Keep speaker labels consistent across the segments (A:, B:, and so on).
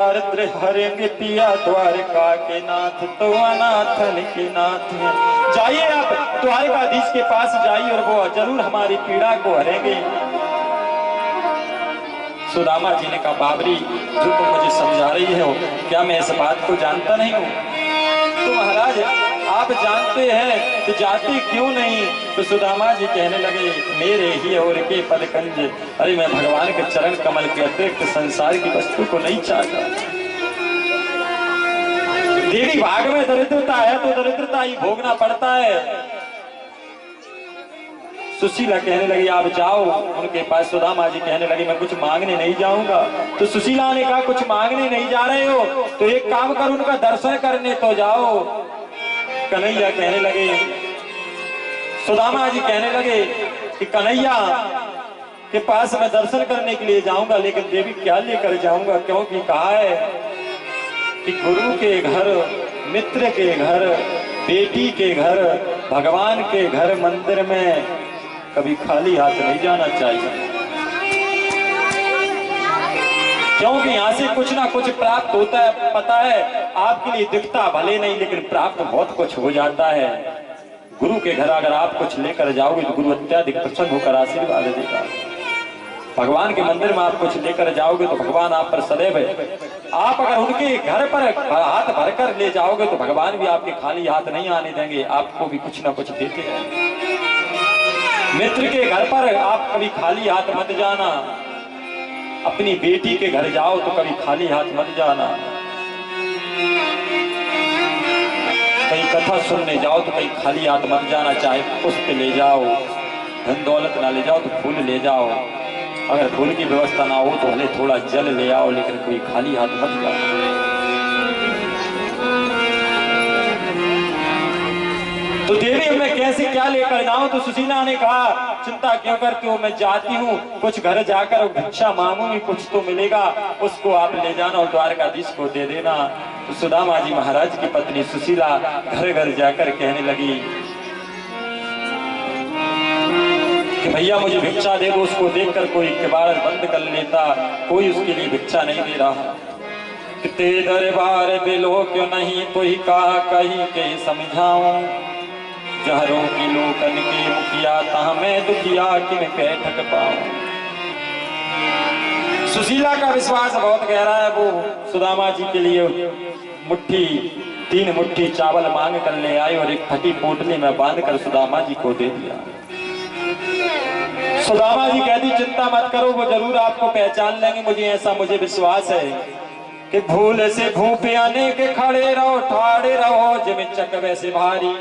A: दारिद्र हरेंगे पिया द्वारका के नाथ, तो अनाथन के नाथ हैं। जाइए आप द्वारकाधीश के पास जाइए और वो जरूर हमारी पीड़ा को हरेंगे। सुदामा जी ने कहा, बाबरी जो तुम मुझे समझा रही हो, क्या मैं इस बात को जानता नहीं हूँ? तो महाराज आप जानते हैं तो जाते क्यों नहीं? तो सुदामा जी कहने लगे, मेरे ही और के पदकंज, अरे मैं भगवान के चरण कमल के अतिरिक्त संसार की वस्तु को नहीं चाहता। देवी भाग में दरिद्रता है तो दरिद्रता ही भोगना पड़ता है। सुशीला कहने लगी, आप जाओ उनके पास। सुदामा जी कहने लगे, मैं कुछ मांगने नहीं जाऊंगा। तो सुशीला ने कहा, कुछ मांगने नहीं जा रहे हो तो एक काम कर, उनका दर्शन करने तो जाओ। कन्हैया कहने लगे, सुदामा जी कहने लगे कि कन्हैया के पास मैं दर्शन करने के लिए जाऊंगा, लेकिन देवी क्या लेकर जाऊंगा? क्योंकि कहा है कि गुरु के घर, मित्र के घर, बेटी के घर, भगवान के घर, मंदिर में कभी खाली हाथ नहीं जाना चाहिए, क्योंकि यहाँ से कुछ ना कुछ प्राप्त होता है। पता है आपके लिए दिखता भले नहीं, लेकिन प्राप्त बहुत कुछ हो जाता है। गुरु के घर अगर आप कुछ लेकर जाओगे तो गुरु अत्याधिक प्रसन्न होकर आशीर्वाद देगा। भगवान के मंदिर में आप कुछ लेकर जाओगे तो भगवान आप पर सदैव है। आप अगर उनके घर पर हाथ भरकर ले जाओगे तो भगवान भी आपके खाली हाथ नहीं आने देंगे, आपको भी कुछ ना कुछ देते रहेंगे। मित्र के घर पर आप कभी खाली हाथ मत जाना, अपनी बेटी के घर जाओ तो कभी खाली हाथ मत जाना। कहीं कथा सुनने जाओ तो कहीं खाली हाथ मत जाना, चाहे पुष्प ले जाओ, धन दौलत ना ले जाओ तो फूल ले जाओ। अगर फूल की व्यवस्था ना हो तो भले थोड़ा जल ले आओ, लेकिन कोई खाली हाथ मत जाओ। तो देवी मैं कैसे क्या लेकर जाऊं? तो सुशीला ने कहा, चिंता क्यों करती हो, मैं जाती हूँ, कुछ घर जाकर भिक्षा मांगूंगी, कुछ तो मिलेगा, उसको आप ले जाना और द्वारकाधीश को दे देना। तो सुदामा जी महाराज की पत्नी सुशीला घर घर जाकर कहने लगी कि भैया मुझे भिक्षा दे दो। उसको देखकर कोई किवाड़ बंद कर लेता, कोई उसके लिए भिक्षा नहीं दे रहा। ते दरबार बिलो क्यों नहीं, तो ही कहा कहीं के समझाऊं, जहरों के लोकन के मुखिया, तहाँ मैं दुखिया कि मैं बैठक पाऊं। सुशीला का विश्वास बहुत गहरा है। वो सुदामा जी के लिए तीन मुट्ठी चावल मांग कर ले आई और एक फटी पोटली में बांधकर सुदामा जी को दे दिया। सुदामा जी कहती, चिंता मत करो, वो जरूर आपको पहचान लेंगे, मुझे विश्वास है कि भूल से भूपे आने के खड़े रहो, ठाड़े रहो, जिम चक वैसे भारी,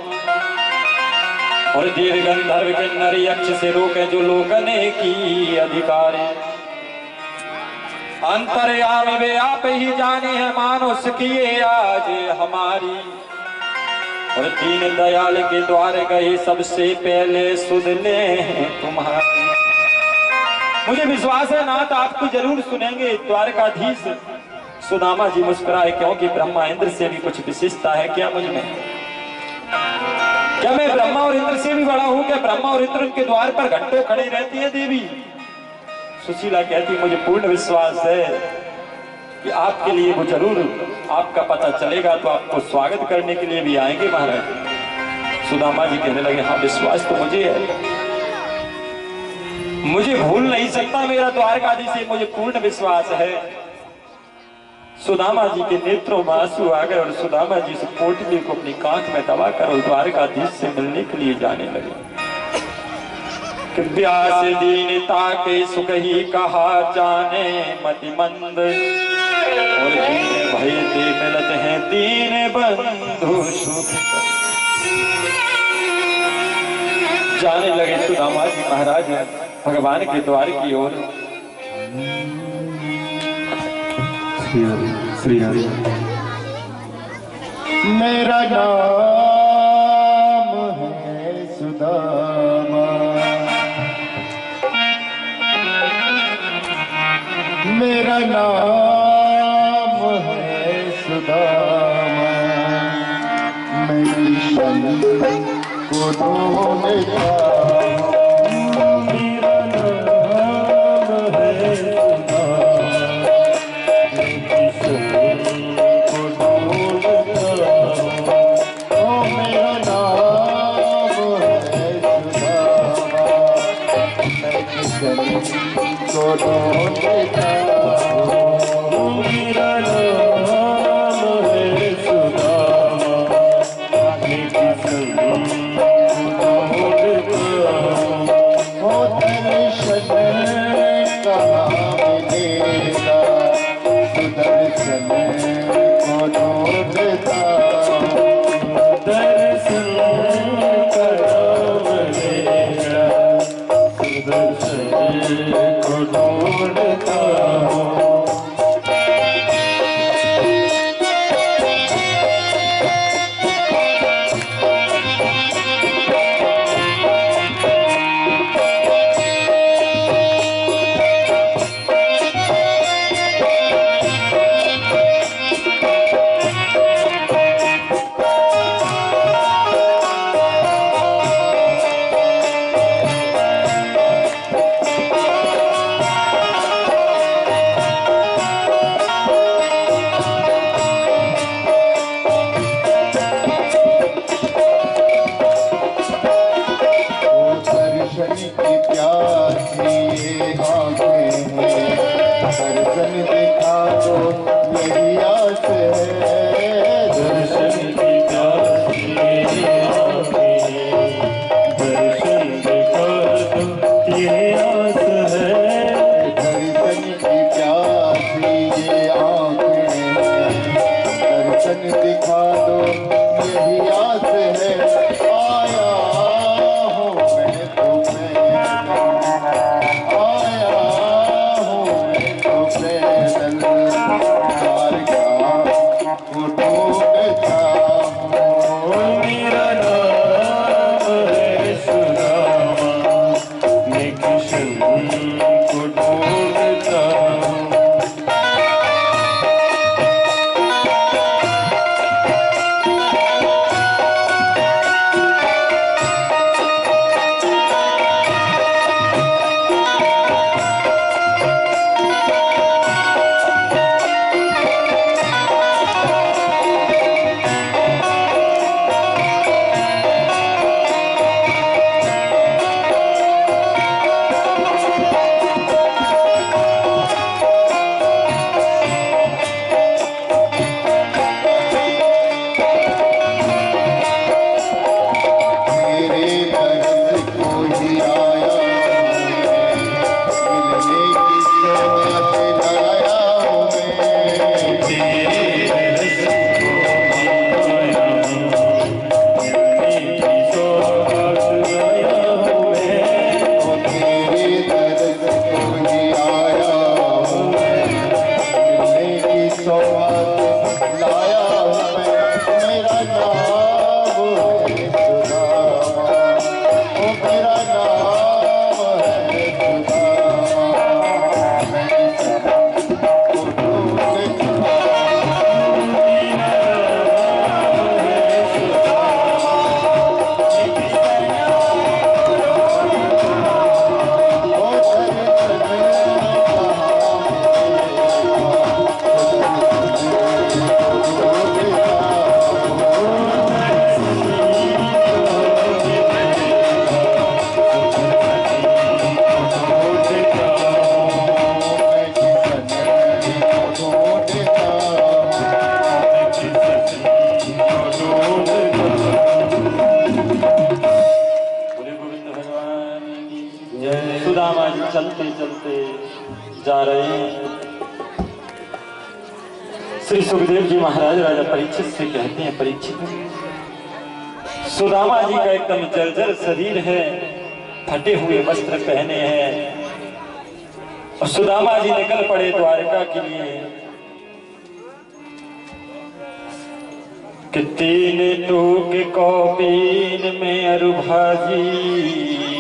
A: और देव गंधर्व के नरी अक्ष से रोके जो लोकने की अधिकारी। अंतर्यामी वे आप ही जाने हैं, मानो सखिए आज हमारी, और दीन दयाल के द्वार गए सबसे पहले सुध ले तुम्हारी। मुझे विश्वास है नाथ आपको जरूर सुनेंगे द्वारकाधीश। सुदामा जी मुस्कुराए, क्योंकि ब्रह्मा इंद्र से भी कुछ विशेषता है क्या मुझ में? क्या मैं ब्रह्मा और इंद्र से भी बड़ा हूं? क्या ब्रह्मा और इंद्र उनके द्वार पर घंटों खड़ी रहती है देवी? सुशीला कहती, मुझे पूर्ण विश्वास है कि आपके लिए वो जरूर आपका पता चलेगा तो आपको स्वागत करने के लिए भी आएंगे महाराज। सुदामा जी कहने लगे, हाँ विश्वास तो मुझे है, मुझे भूल नहीं सकता मेरा द्वारकाधीश से, मुझे पूर्ण विश्वास है। सुदामा जी के नेत्रों में आंसू आ गए और सुदामा जी से पोटली को अपनी कांख में दबाकर और द्वारकाधीश से मिलने के लिए जाने लगे। कि व्यास दीनता के सुख ही कहा जाने मतिमंद, और दीन भय दे मिलत हैं दीन बंधु सुख। जाने लगे सुदामा जी महाराज भगवान के द्वार की ओर। श्री हरि।
B: मेरा नाम है सुदामा, मेरा नाम है सुदामा, मैं कृष्ण को ढूंढता हूं, मेरा नाम है सुदामा।
A: सुदामा जी चलते चलते जा रहे हैं। श्री सुखदेव जी महाराज राजा परीक्षित से कहते हैं, परीक्षित सुदामा जी का एकदम जर्जर शरीर है, फटे हुए वस्त्र पहने हैं और सुदामा जी निकल पड़े द्वारका के लिए कि तीन टूक कौपीन में अरु भाजी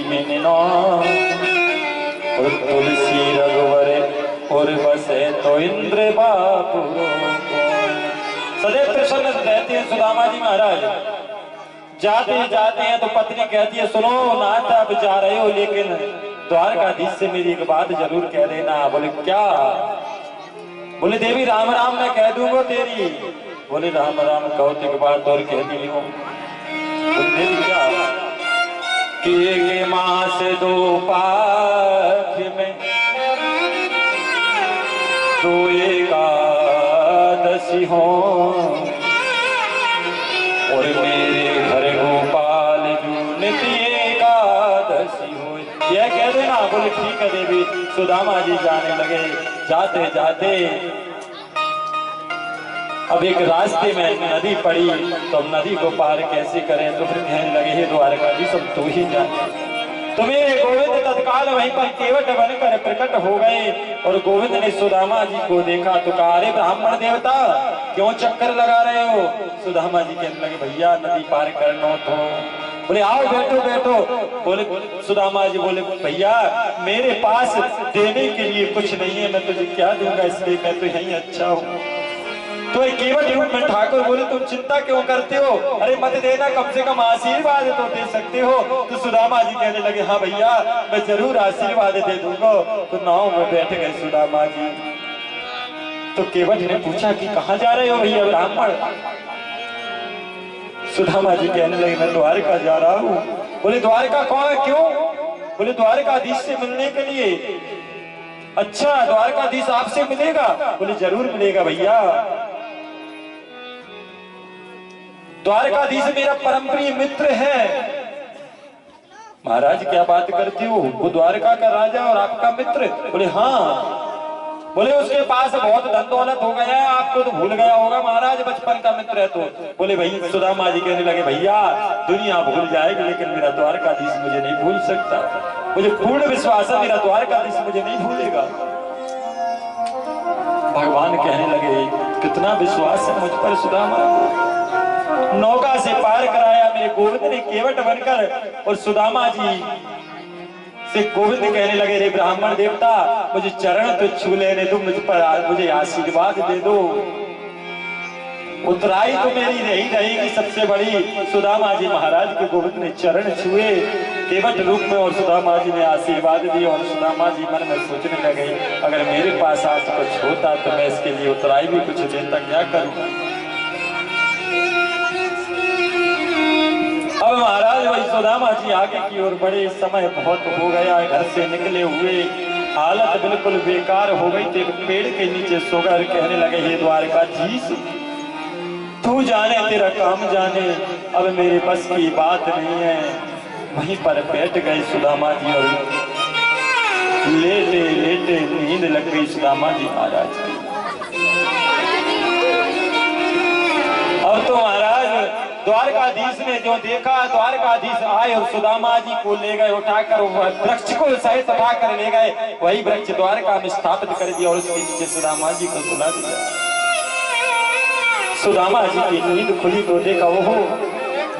A: में नाम और तुलसी रघुवर और बसे तो इंद्र बापू सदैव प्रसन्न रहते हैं सुदामा जी महाराज। जाते हैं तो पत्नी कहती है, सुनो नाथ अब जा रहे हो लेकिन द्वारकाधीश से मेरी एक बात जरूर कह देना। बोले क्या? बोले देवी राम राम मैं कह दूंगा तेरी। बोले राम राम कहो तो एक बात और कह दी हो। बोले देवी क्या? कि एक मास दो पाख में तो एक द्वादशी हो और मेरे घर गोपाल जू नित्य एकादशी हो। यह कह देना। बोले ठीक है देवी। सुदामा जी जाने लगे। जाते जाते अब एक रास्ते में नदी पड़ी, तो अब नदी को पार कैसे करें? तो फिर कहने लगे हे द्वारकाधीश सब तू ही जाने। तो मेरे गोविंद तत्काल वहीं पर केवट बनकर प्रकट हो गए और गोविंद ने सुदामा जी को देखा तो कहा अरे ब्राह्मण देवता क्यों चक्कर लगा रहे हो? सुदामा जी कहने लगे भैया नदी पार करना तो। बोले आओ बैठो बैठो। बोले सुदामा जी बोले भैया मेरे पास देने के लिए कुछ नहीं है, मैं तुझे क्या दूंगा, इसलिए मैं तो यहीं अच्छा हूँ। तो केवट रूप में ठाकुर बोले तुम चिंता क्यों करते हो? अरे मत देना, कम से कम आशीर्वाद तो दे सकते हो। तो सुदामा जी कहने लगे हाँ भैया मैं जरूर आशीर्वाद दे दूंगा। तो नाव में बैठ गए सुदामा जी। तो केवट ने पूछा कि कहाँ जा रहे हो भैया ब्राह्मण? सुदामा जी कहने लगे मैं द्वारका जा रहा हूँ। बोले द्वारका कौन क्यों? बोले द्वारकाधीश से मिलने के लिए। अच्छा द्वारकाधीश आपसे मिलेगा? बोले जरूर मिलेगा भैया। द्वारकाधीश मेरा परम प्रिय मित्र है। महाराज क्या बात करते हो? वो द्वारका का राजा और आपका मित्र? बोले हाँ। बोले उसके पास बहुत धन दौलत हो गया है, आपको तो भूल गया होगा महाराज, बचपन का मित्र है तो। बोले भाई सुदामा जी कहने लगे भैया दुनिया भूल जाएगी लेकिन मेरा द्वारकाधीश मुझे नहीं भूल सकता। मुझे पूर्ण विश्वास है मेरा द्वारकाधीश मुझे नहीं भूलेगा। भगवान कहने लगे कितना विश्वास है मुझ पर सुदामा। नौका से पार कराया मेरे गोविंद ने केवट बनकर। और सुदामा जी से गोविंद कहने लगे रे ब्राह्मण देवता मुझे चरण तो छू लेने दो, मुझ पर मुझे आशीर्वाद दे दो। उतराई तो मेरी रही रहेगी सबसे बड़ी। सुदामा जी महाराज के गोविंद ने चरण छुए केवट रूप में और सुदामा जी ने आशीर्वाद दिए। और सुदामा जी मन में सोचने लगे अगर मेरे पास आज कुछ होता तो मैं इसके लिए उतराई भी कुछ देता, क्या करूं। अब महाराज वही सुदामा जी आगे की ओर बड़े, समय बहुत हो गया, घर से निकले हुए हालत बिल्कुल बेकार हो गई थी। पेड़ के नीचे सोकर कहने लगे हे द्वारकाधीश तू जाने तेरा काम जाने, अब मेरे बस की बात नहीं है। वहीं पर बैठ गए सुदामा जी और लेटे लेटे नींद लग गई सुदामा जी महाराज की। अब तो महाराज द्वारकाधीश ने जो देखा, द्वारकाधीश आए और सुदामा जी को ले गए उठाकर, वृक्ष को सहित उठाकर ले गए। वही वृक्ष द्वारका में स्थापित कर दिया और उसके नीचे सुदामा जी को सुला दिया। सुदामा जी की नींद खुली तो देखा ओहो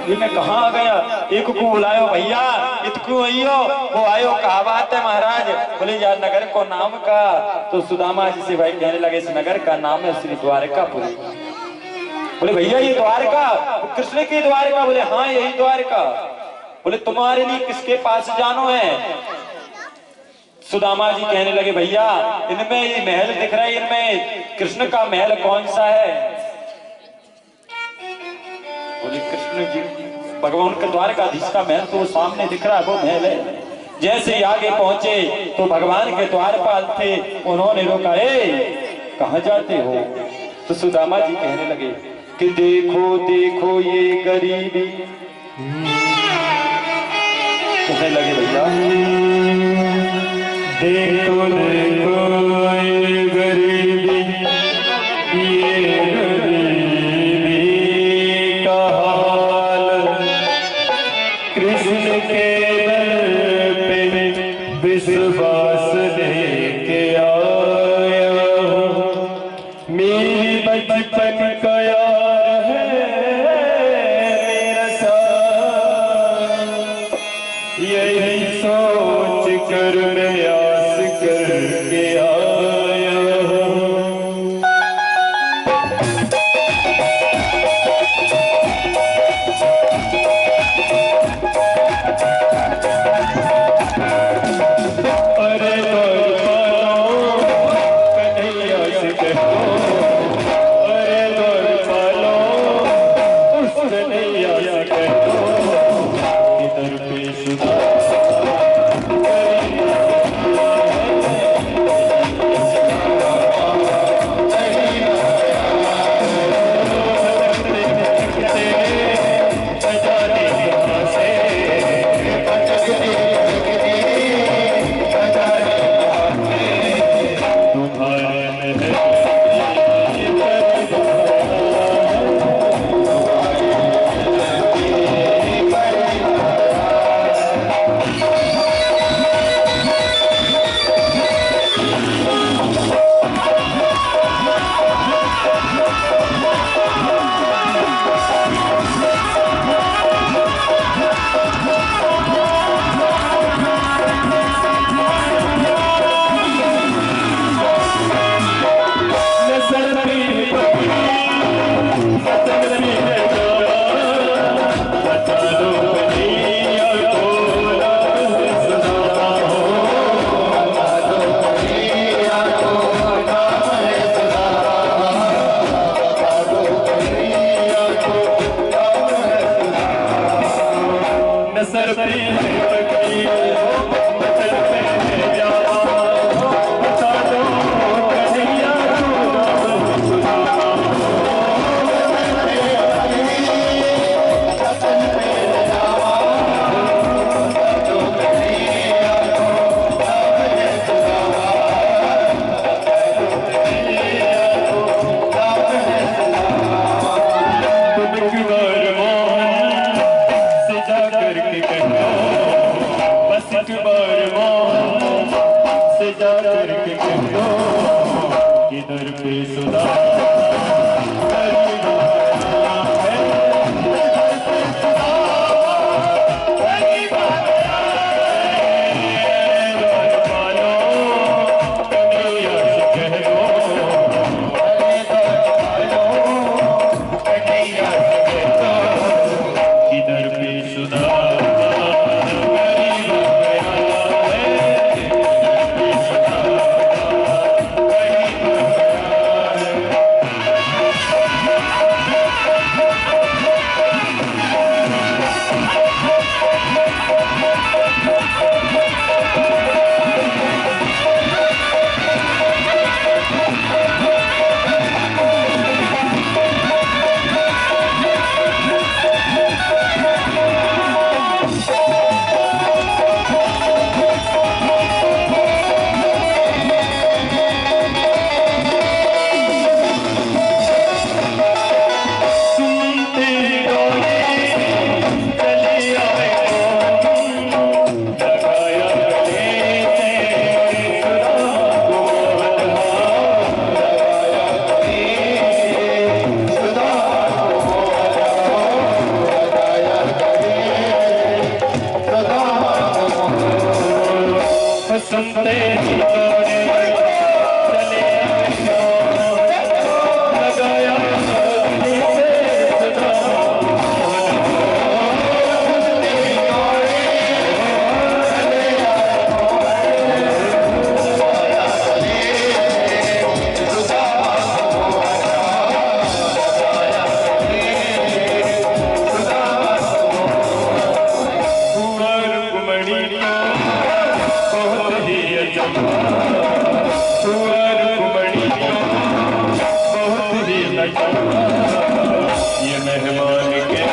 A: ये मैं कहाँ आ गया। एक को बुलायो भैया इतको आइयो, वो आयो कहा बात है महाराज। बोले यार नगर को नाम का। तो सुदामा जी से भाई कहने लगे इस नगर का नाम है श्री द्वारकापुरी। बोले भैया ये द्वारका कृष्ण की द्वारका? बोले हाँ यही द्वारका। बोले तुम्हारे लिए किसके पास जानो है? सुदामा जी कहने लगे भैया इनमें ये महल दिख रहा है, इनमें कृष्ण का महल कौन सा है? बोले कृष्ण जी भगवान का द्वारकाधीश का महल तो सामने दिख रहा है, वो महल है। जैसे ही आगे पहुंचे तो भगवान के द्वारपाल थे, उन्होंने रोका कहाँ जाते हो? तो सुदामा जी कहने लगे कि देखो देखो ये गरीबी। कहने लगे भैया देखो देखो ये गरीबी, ये गरीबी का हाल, कृष्ण के दर पे विश्वास लेके आया हूँ। मेरी बचपन का यही सोच कर मैं आस करके आया हूँ। अरे कन्हैया से कहो, अरे पालो
B: ये मेहमान के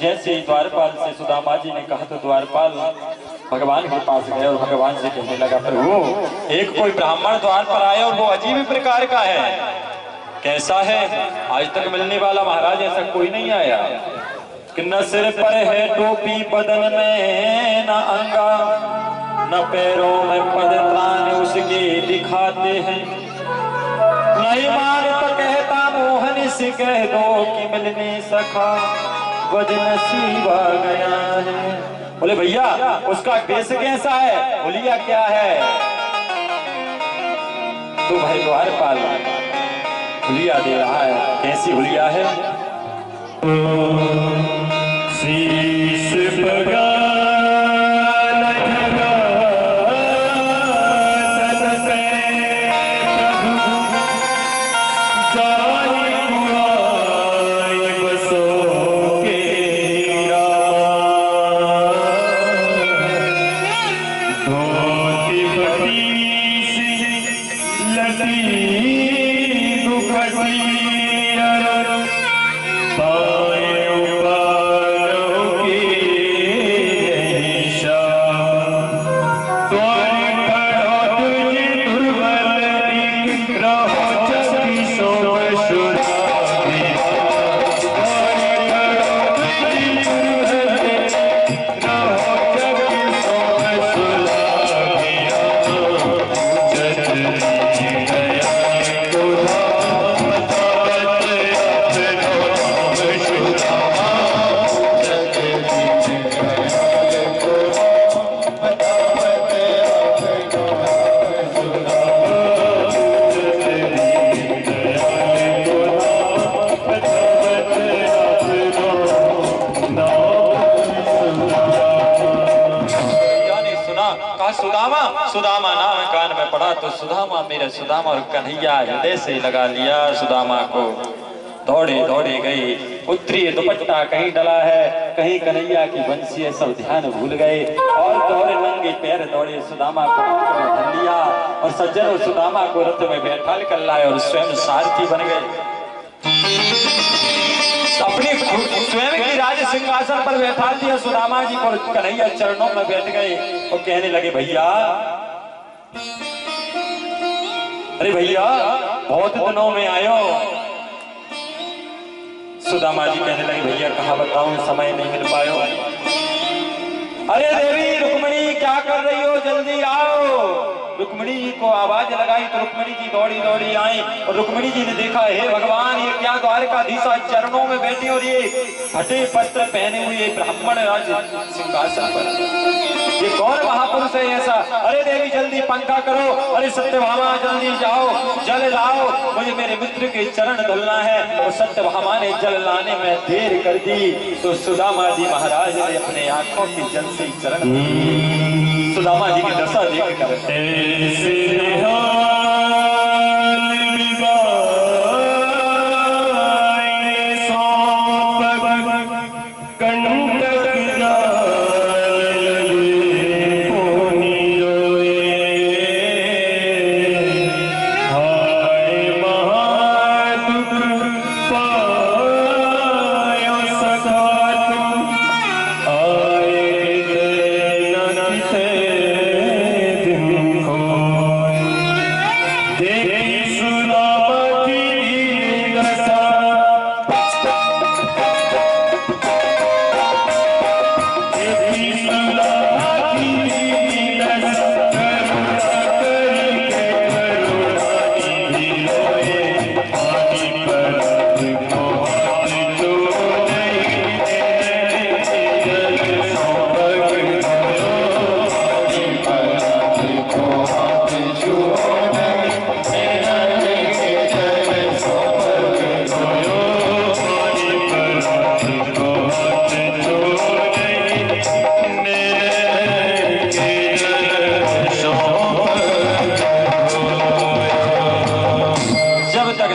A: जैसे द्वारपाल से सुदामा जी ने कहा तो द्वारपाल भगवान के पास गए और भगवान से कहने लगा, प्रभु एक कोई ब्राह्मण द्वार पर आया और वो अजीब प्रकार का है। कैसा है? आज तक मिलने वाला महाराज ऐसा कोई नहीं आया कि न सिर पर है टोपी, बदन में न अंगा, न पैरों में पदत्रान उसके दिखाते हैं। नहीं मान तो कहता मोहन से कह दो कि मिलने सखा बदनसीब आ गया है। बोले भैया उसका वेश कैसा है, हुलिया क्या है? तो भाई द्वारपाल हुलिया दे रहा है। कैसी हुलिया है?
B: शीश बगा
A: सुदामा नाम कान में पड़ा तो सुदामा मेरा सुदामा और कन्हैया हृदय से लगा लिया। सुदामा को दौड़े दौड़े गए उत्तरीय दुपट्टा कहीं डला है, कहीं कन्हैया की बंसी है, सब ध्यान भूल गए और दौड़े नंगे पैर दौड़े सुदामा को रथ में धर लिया और सज्जनों सुदामा को रथ में बैठा कर लाए और स्वयं सारथी बन गए। अपनी स्वयं की राज सिंहासन पर बैठा दिया सुदामा जी को, कन्हैया चरणों में बैठ गए और कहने लगे भैया, अरे भैया बहुत दिनों में आयो। सुदामा जी कहने लगे भैया कहा बताऊं, समय नहीं मिल पायो। अरे देवी रुक्मिणी क्या कर रही हो, जल्दी आओ। रुक्मिणी जी को आवाज लगाई तो रुक्मिणी जी दौड़ी दौड़ी आई और रुक्मिणी जी ने देखा हे भगवान ये क्या द्वारकाधीश चरणों में बैठी और ये फटे वस्त्र पहने हुए ब्राह्मण राज सिंहासन पर, ये कौन महापुरुष है ऐसा। अरे देवी जल्दी पंखा करो, अरे सत्यभामा जल्दी जाओ जल लाओ, मुझे मेरे मित्र के चरण धुलना है। और सत्यभामा ने जल लाने में देर कर दी तो सुदामा जी महाराज ने अपने आंखों के जल से चरण सुदामा जी की दशा देख कर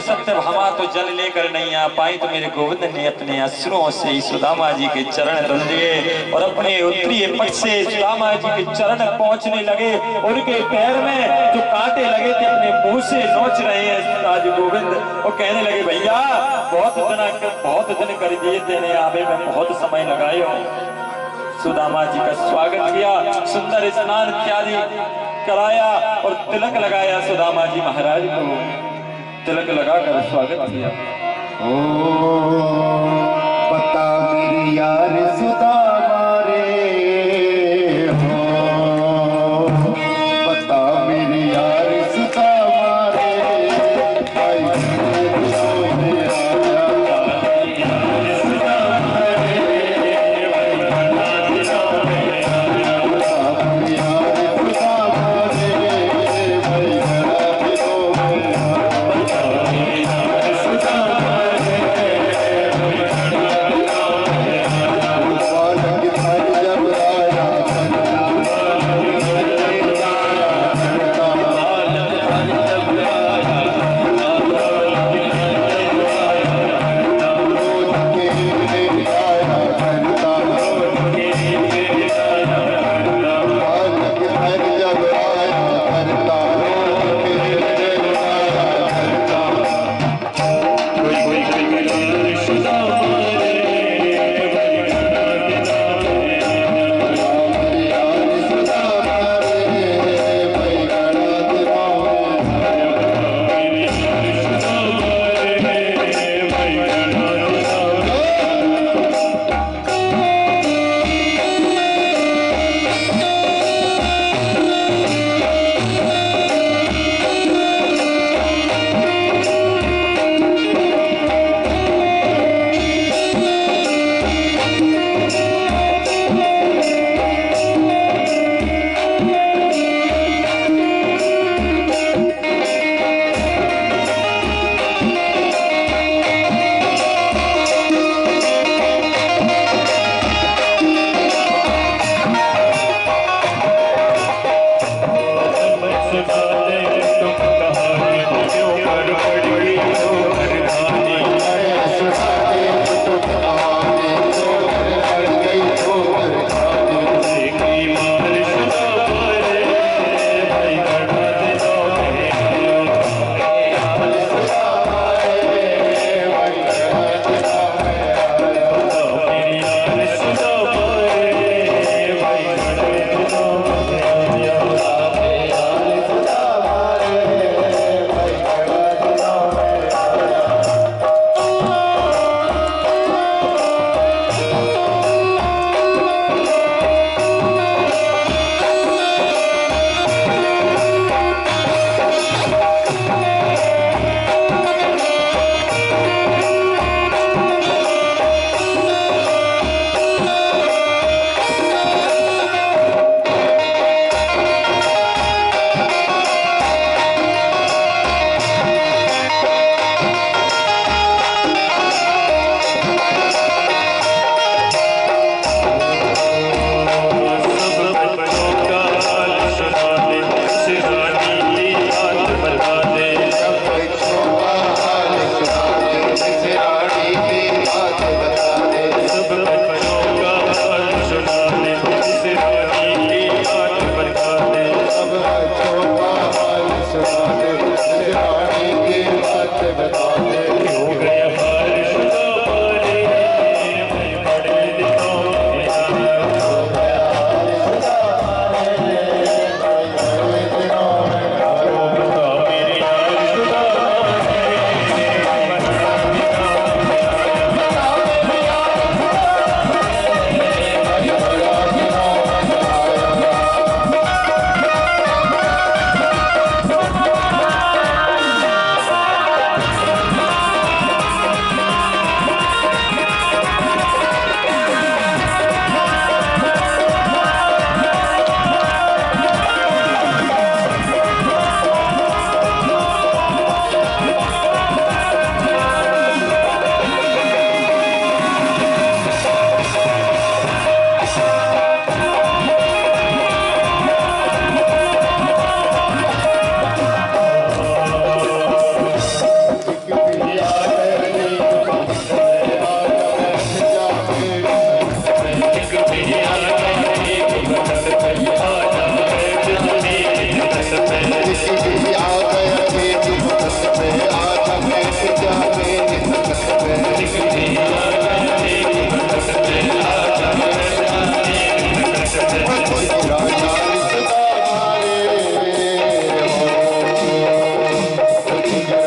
A: सत्यभामा तो जल लेकर नहीं आ पाई तो मेरे गोविंद ने अपने अश्रुओं से ही सुदामा जी के चरण धुल दिए और अपने उत्तरीय पक्ष से सुदामा जी के चरण पहुंचने लगे। उनके पैर में जो कांटे लगे थे अपने मुंह से नोच रहे हैं आज गोविंद और कहने लगे भैया बहुत दिन कर दिए तेने आवे में बहुत समय लगाए। सुदामा जी का स्वागत किया, सुंदर स्नान इत्यादि कराया और तिलक लगाया। सुदामा जी महाराज को तिलक लगाकर स्वागत किया।
C: ओ पता मेरी यार